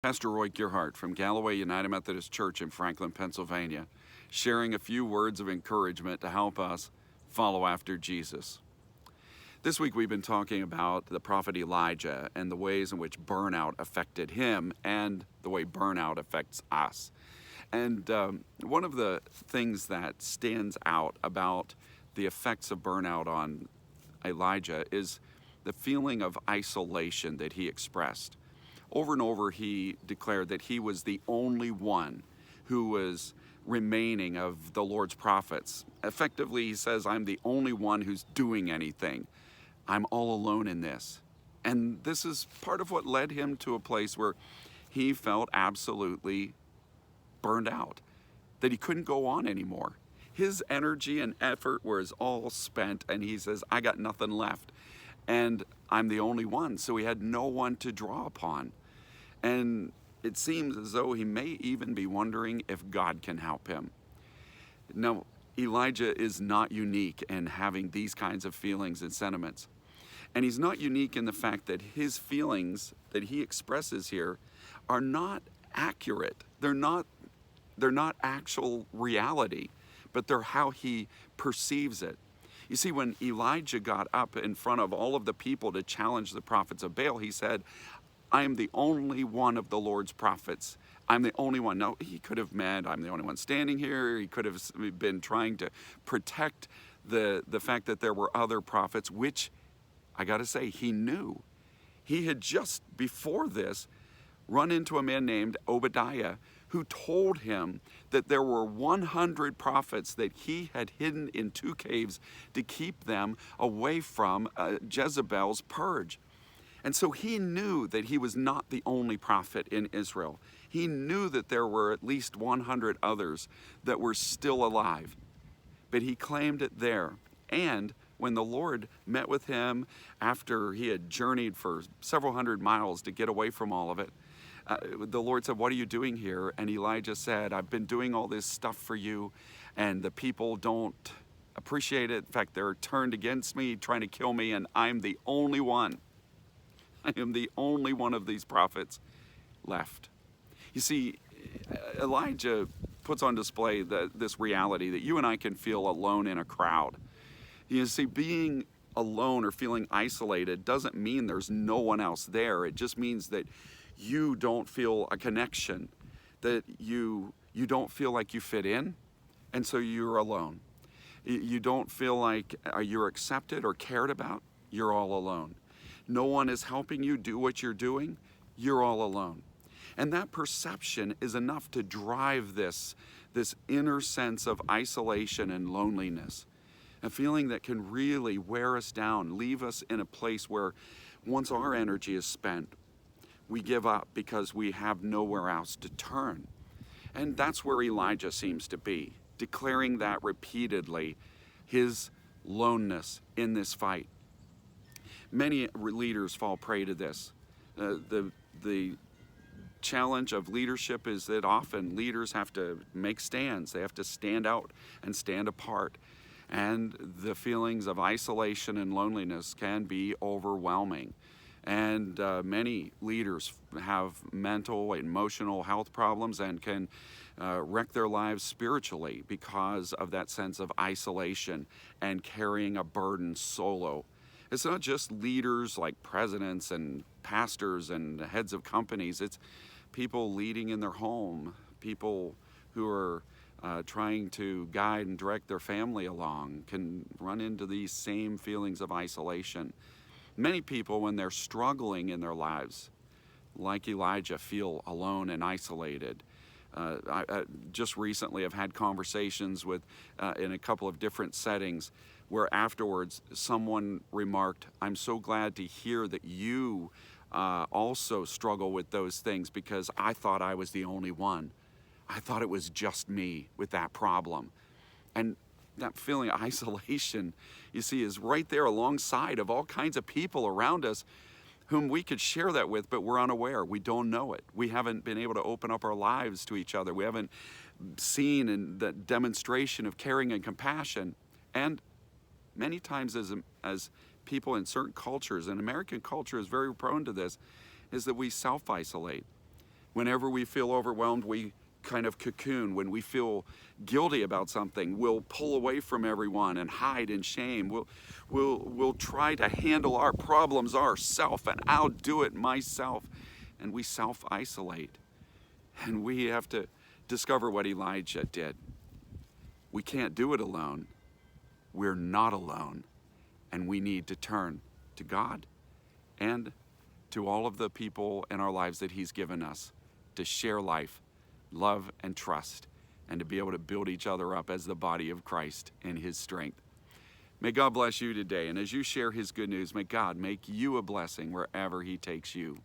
Pastor Roy Gearhart from Galloway United Methodist Church in Franklin, Pennsylvania, sharing a few words of encouragement to help us follow after Jesus. This week we've been talking about the prophet Elijah and the ways in which burnout affected him and the way burnout affects us. And one of the things that stands out about the effects of burnout on Elijah is the feeling of isolation that he expressed. Over and over, he declared that he was the only one who was remaining of the Lord's prophets. Effectively, he says, I'm the only one who's doing anything. I'm all alone in this. And this is part of what led him to a place where he felt absolutely burned out, that he couldn't go on anymore. His energy and effort was all spent, and he says, I got nothing left. And I'm the only one, so he had no one to draw upon. And it seems as though he may even be wondering if God can help him. Now, Elijah is not unique in having these kinds of feelings and sentiments. And he's not unique in the fact that his feelings that he expresses here are not accurate. They're not actual reality, but they're how he perceives it. You see, when Elijah got up in front of all of the people to challenge the prophets of Baal, he said, I am the only one of the Lord's prophets. I'm the only one. Now, he could have meant I'm the only one standing here. He could have been trying to protect the fact that there were other prophets, which I got to say, he knew. He had just before this run into a man named Obadiah who told him that there were 100 prophets that he had hidden in 2 caves to keep them away from Jezebel's purge. And so he knew that he was not the only prophet in Israel. He knew that there were at least 100 others that were still alive. But he claimed it there. And when the Lord met with him after he had journeyed for several hundred miles to get away from all of it, the Lord said, what are you doing here? And Elijah said, I've been doing all this stuff for you, and the people don't appreciate it. In fact, they're turned against me, trying to kill me, and I'm the only one. I am the only one of these prophets left. You see, Elijah puts on display this reality that you and I can feel alone in a crowd. You see, being alone or feeling isolated doesn't mean there's no one else there. It just means that you don't feel a connection, that you don't feel like you fit in, and so you're alone. You don't feel like you're accepted or cared about. You're all alone. No one is helping you do what you're doing. You're all alone. And that perception is enough to drive this inner sense of isolation and loneliness, a feeling that can really wear us down, leave us in a place where once our energy is spent, we give up because we have nowhere else to turn. And that's where Elijah seems to be, declaring that repeatedly, his loneness in this fight. Many leaders fall prey to this. The challenge of leadership is that often leaders have to make stands. They have to stand out and stand apart. And the feelings of isolation and loneliness can be overwhelming. And many leaders have mental, emotional health problems and can wreck their lives spiritually because of that sense of isolation and carrying a burden solo. It's not just leaders like presidents and pastors and heads of companies. It's people leading in their home, people who are trying to guide and direct their family along can run into these same feelings of isolation. Many people, when they're struggling in their lives, like Elijah, feel alone and isolated. I just recently have had conversations with, in a couple of different settings, where afterwards someone remarked, I'm so glad to hear that you also struggle with those things because I thought I was the only one. I thought it was just me with that problem. And that feeling of isolation, you see, is right there alongside of all kinds of people around us whom we could share that with, but we're unaware. We don't know it. We haven't been able to open up our lives to each other. We haven't seen the demonstration of caring and compassion. And many times as people in certain cultures, and American culture is very prone to this, is that we self-isolate. Whenever we feel overwhelmed, we kind of cocoon. When we feel guilty about something, we'll pull away from everyone and hide in shame. We'll try to handle our problems ourselves, and I'll do it myself. And we self-isolate. And we have to discover what Elijah did. We can't do it alone. We're not alone. And we need to turn to God and to all of the people in our lives that He's given us to share life, love, and trust, and to be able to build each other up as the body of Christ in His strength. May God bless you today, and as you share His good news, may God make you a blessing wherever He takes you.